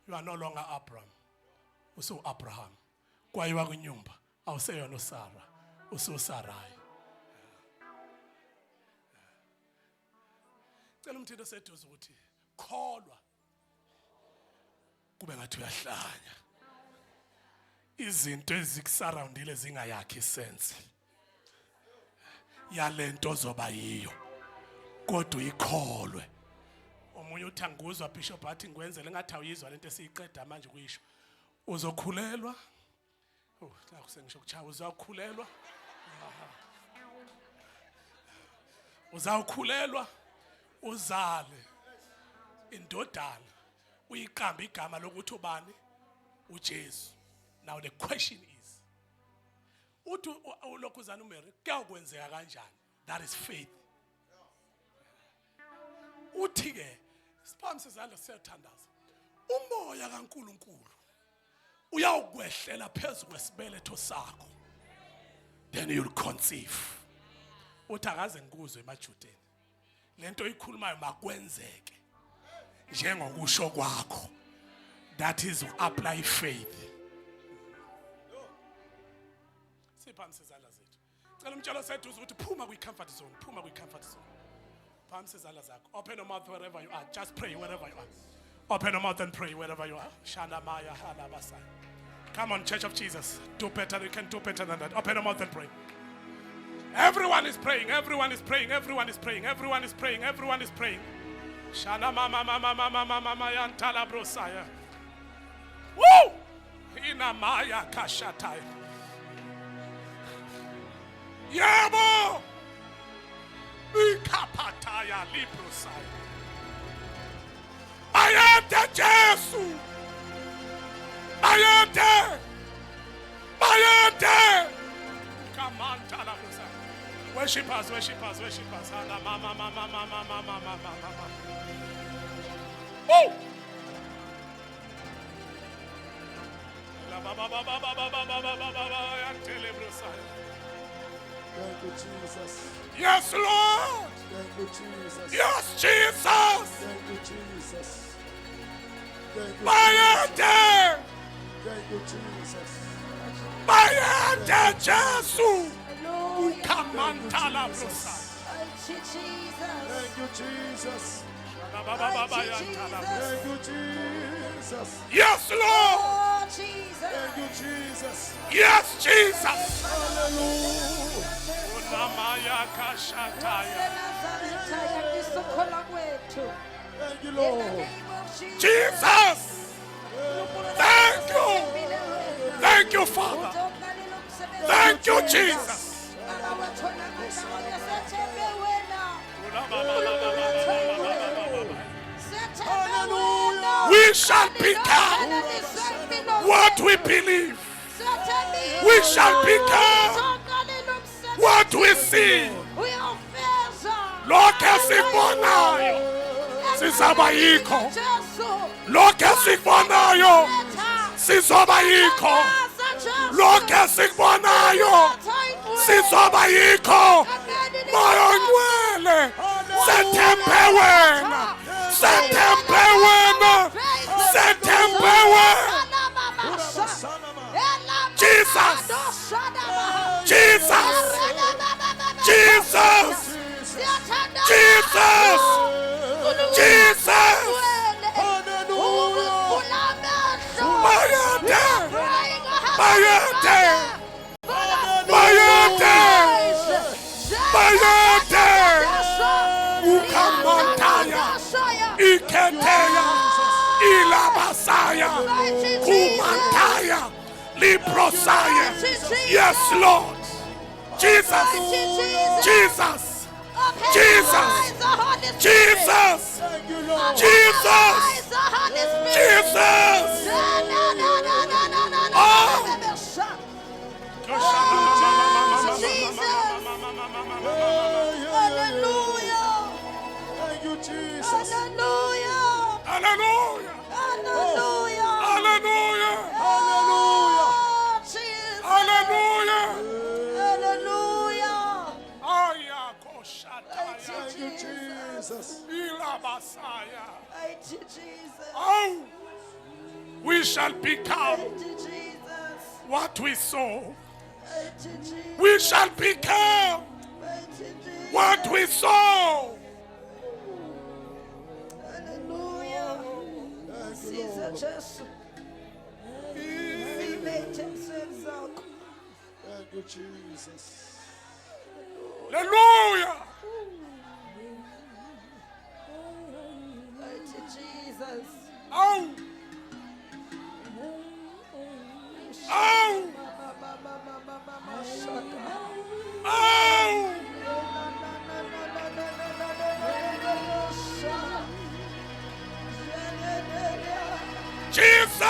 You are no longer Abraham. Abraham. Kwayiwa kwinyumba. Awuseyona uSara. Sarai. Cela umthetho seduze ukuthi kholwa kube ngathi uyahlanya. Izinto ezikusurroundile zingayakhi isense. Yalento zoba yiyo. Kodwa ikholwe. Omunye uthi anguzwa Bishop athi ngikwenzele ngathi awuyizwa lento esiyiqeda manje kuyisho. Uzokhulelwa. La kusengisho kuchaya uzakhulelwa. Uzawukhulelwa uzale indodana uyiqamba igama lokuthi ubani uJesu. Now the question is uthi ulokhuzana uMary kuyakwenzeka kanjani? That is faith. Uthi ke siphamse izandla siyathandaza. Umoya kaNkuluNkulu uyawukwehlela phezulu kwesibeletho sakho. Then you'll conceive. Uthi akaze ngikuzwe emaJudeni. Lento ikhulumayo makwenzeke njengokusho kwakho. That is apply faith. Siphamse izandla zethu. Cela umtshelo sethu ukuthi phuma kwi-comfort zone, phuma kwi-comfort zone. Phamse izandla zakho. Open your mouth wherever you are. Just pray wherever you are. Open your mouth and pray wherever you are. Shana Maya Halabasai. Come on, Church of Jesus. Do better. You can do better than that. Open your mouth and pray. Everyone is praying. Everyone is praying. Everyone is praying. Everyone is praying. Everyone is praying. Shana mama mama mama mama yantala brosaya. Woo! Ina Maya kashatai. Yabo. Ikapataya librosaya. Ayante Jesu. Bayede! Bayede! Come on, Talabusa. Worship us, worship us, worship us. Mama, mama, mama, mama, mama, mama. Oh! Thank you, Jesus. Yes, Lord. Thank you, Jesus. Yes, Jesus. Thank you, Jesus. Thank you, Bayede! Thank you, Jesus. Bayede Jesu. Hallelujah. Ukamantala brusa. Thank you, Jesus. Thank you, Jesus. Thank Thank you, Jesus. Yes, Lord. Oh, Jesus. Thank you, Jesus. Yes, Jesus. Hallelujah. Unamaya kashataya. Thank you, In the Lord. name of Jesus. Jesus. Thank you. Thank you, Father. Thank you, Jesus. We shall become what we believe. We shall become what we see. Lokho esikubonayo sizaba yikho. Lokho esikubonayo sizoba yikho. Lokho esikubonayo sizoba yikho. Moya Ongcwele, sethembe wena. Sethembe wena. Sethembe wena. Jesus. Jesus. Jesus. Jesus. Jesus. Bayede. Bayede. Bayede. Bayede. Ukamantaya. Iketeya. Ilabasaya. Kumantaya. Librosaya. Yes, Lord. Jesus. Jesus. Jesus. Jesus. Thank you, Lord. Jesus. Jesus. Thank you, Jesus. Hallelujah. Hallelujah. Hallelujah. Hallelujah. Aya koshataya. Thank you, Jesus. Ilabasaya. Oh, we shall become what we sow. We shall become what we sow. Hallelujah. Siza Jesu. Zibethe emsweni zakho. Thank you, Jesus. Hallelujah. Thank you, Jesus. Oh. Oh. Oh. Jesus.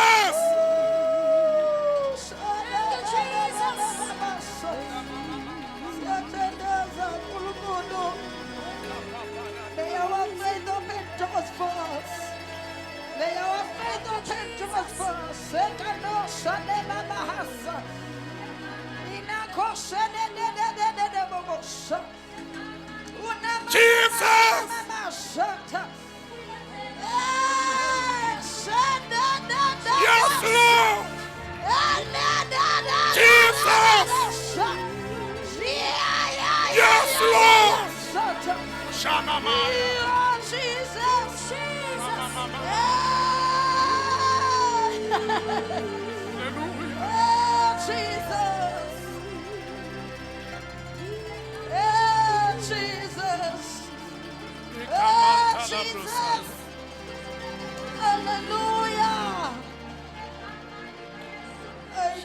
May our faith open doors for us. May our faith open doors for us. Sekano shanela mahasa. Inako shanela bobosha. Jesus. Yes, Lord. Jesus. Yes, Lord. Shanamaya. Jesus. Hallelujah. Jesus. Jesus. Jesus. Hallelujah.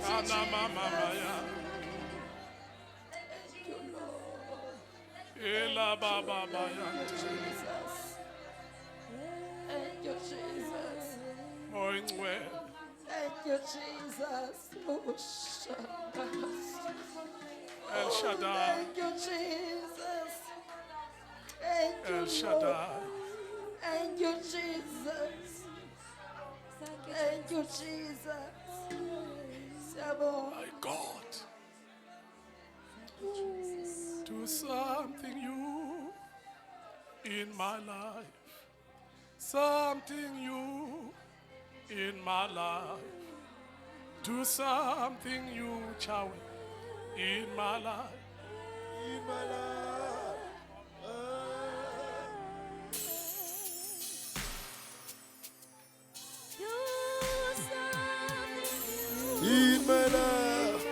Shanamamamaya. Ela baba baya. Thank you, Jesus. Moya Ongcwele. Thank you, Jesus. Oh, Shabbat. El Shaddai, Thank you, Jesus. Thank you, El Lord. Shaddai. Thank you, Jesus. Thank you, Jesus. Shabbat. My God, do something new in my life. Something new in my life. Do something new, child, in my life. In my life. In my life.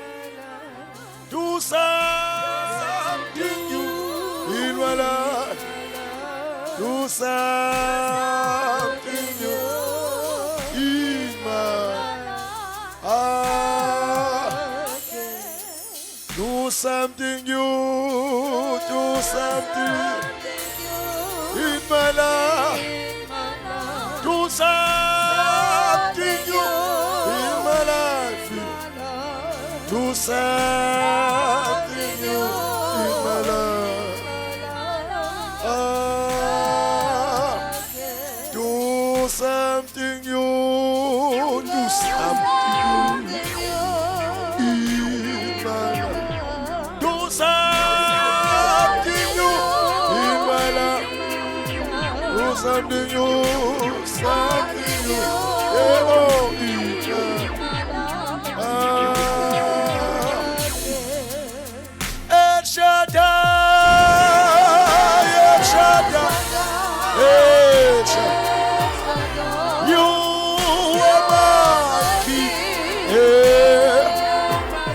Do something new in my life. Do something new in my life. Do something new. Do something in my life. Do something new in my life. Do something new in my life. Do something new. Do something new in my life. Do something new in my life. Do something new. Something new. Oh, in my El Shaddai, El Shaddai, El Shaddai. You are my king.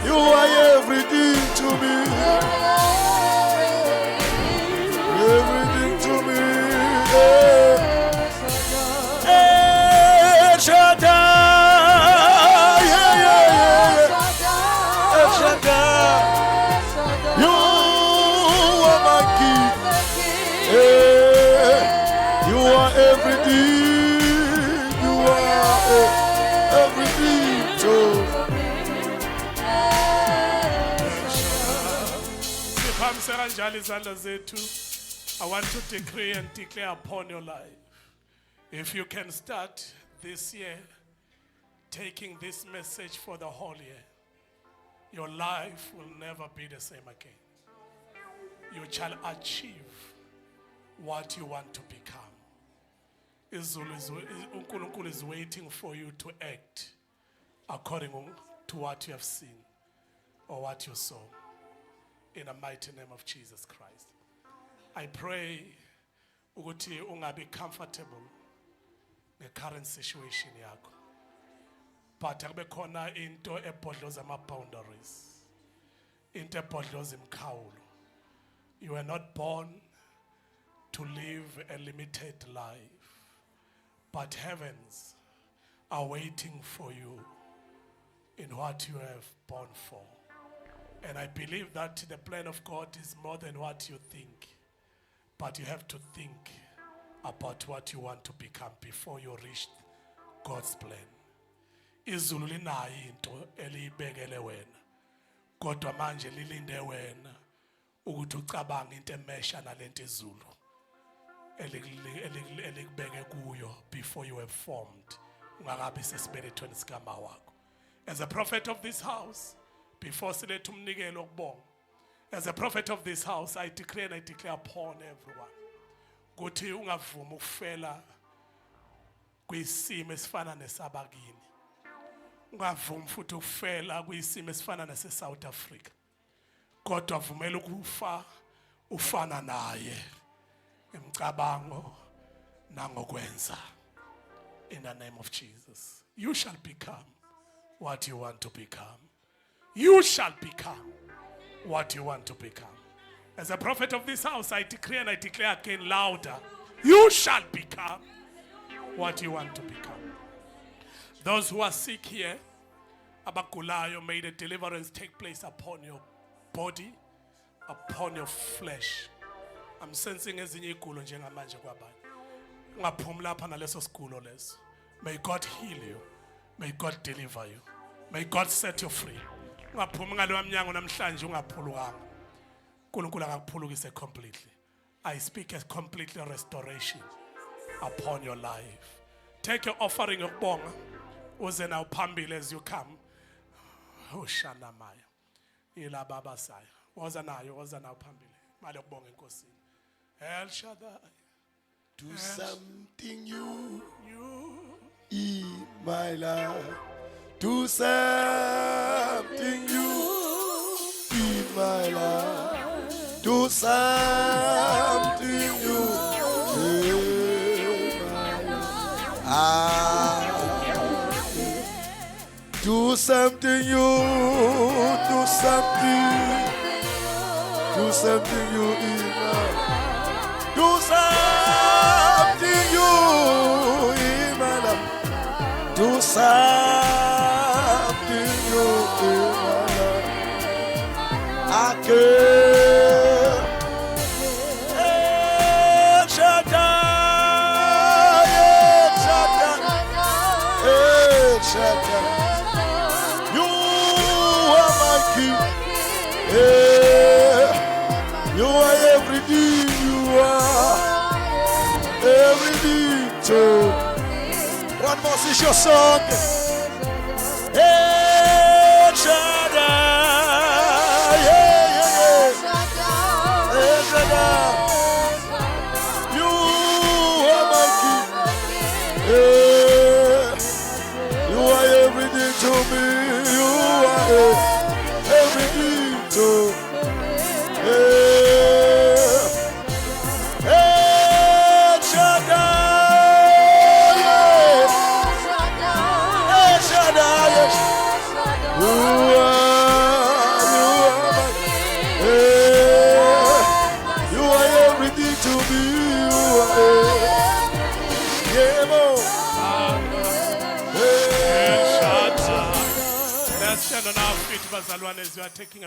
You are everything to me. Everything to me. El Shaddai, El Shaddai. You are my king. You are everything. You are everything to Siphambise kanjalo izandla zethu. I want to decree and declare upon your life. If you can start this year taking this message for the whole year, your life will never be the same again. You shall achieve what you want to become. uNkulunkulu is waiting for you to act according to what you have seen or what you saw. In the mighty name of Jesus Christ. I pray ukuthi ungabi comfortable current situation yakho. But akube khona into ebhodloza ama-boundaries. Into ebhodloza imkhawulo. You were not born to live a limited life. But heavens are waiting for you in what you have born for. And I believe that the plan of God is more than what you think. But you have to think about what you want to become before you reach God's plan. Izulu linayo into eliyibekele wena. Kodwa manje lilinde wena ukuthi ucabange into emesha nalento izulu elikubeke kuyo before you were formed. Ungakabi sesibelethweni sikama wakho. As a prophet of this house, before silethe umnikelo wokubonga, as a prophet of this house, I declare and I declare upon everyone ukuthi ungavuma ukufela kwisimo esifana nesabakini. Ungavuma futhi ukufela kwisimo esifana nase-South Africa. Kodwa vumela ukufa ufana naye emcabango nangokwenza. In the name of Jesus, you shall become what you want to become. You shall become what you want to become. As a prophet of this house, I decree and I declare again louder. You shall become what you want to become. Those who are sick here, abagulayo, may the deliverance take place upon your body, upon your flesh. I'm sensing ezinye igulo njengamanje kwabanye. Ungaphumi lapha naleso sigulo leso. May God heal you May God deliver you. May God set you free. Ungaphumi ngalo mnyango namhlanje ungaphulukanga. uNkulunkulu akakuphulukise completely. I speak as completely restoration upon your life. Take your offering yokubonga. Uze na uphambili as you come. Ushana maya. Ila baba saya. Woza nayo uphambili. Mali yokubonga enkosini. El Shaddai. Do something new in my life. Do something new in my life. Do something new in my life. Do something new. Do something new in my life. Do something new in my life. Do something new in my life. I can. El Shaddai, El Shaddai, El Shaddai. You are my king. You are everything. You are everything too. One more is your song. El Shaddai, yeah, yeah, yeah. El Shaddai, you are my king. Yeah. You are everything to me. You are everything to me. Yeah. El Shaddai, yeah. El Shaddai, yes. You are everything to me. You are yeah, more. El Shaddai. Let's stand on our feet, bazalwane, as we are taking a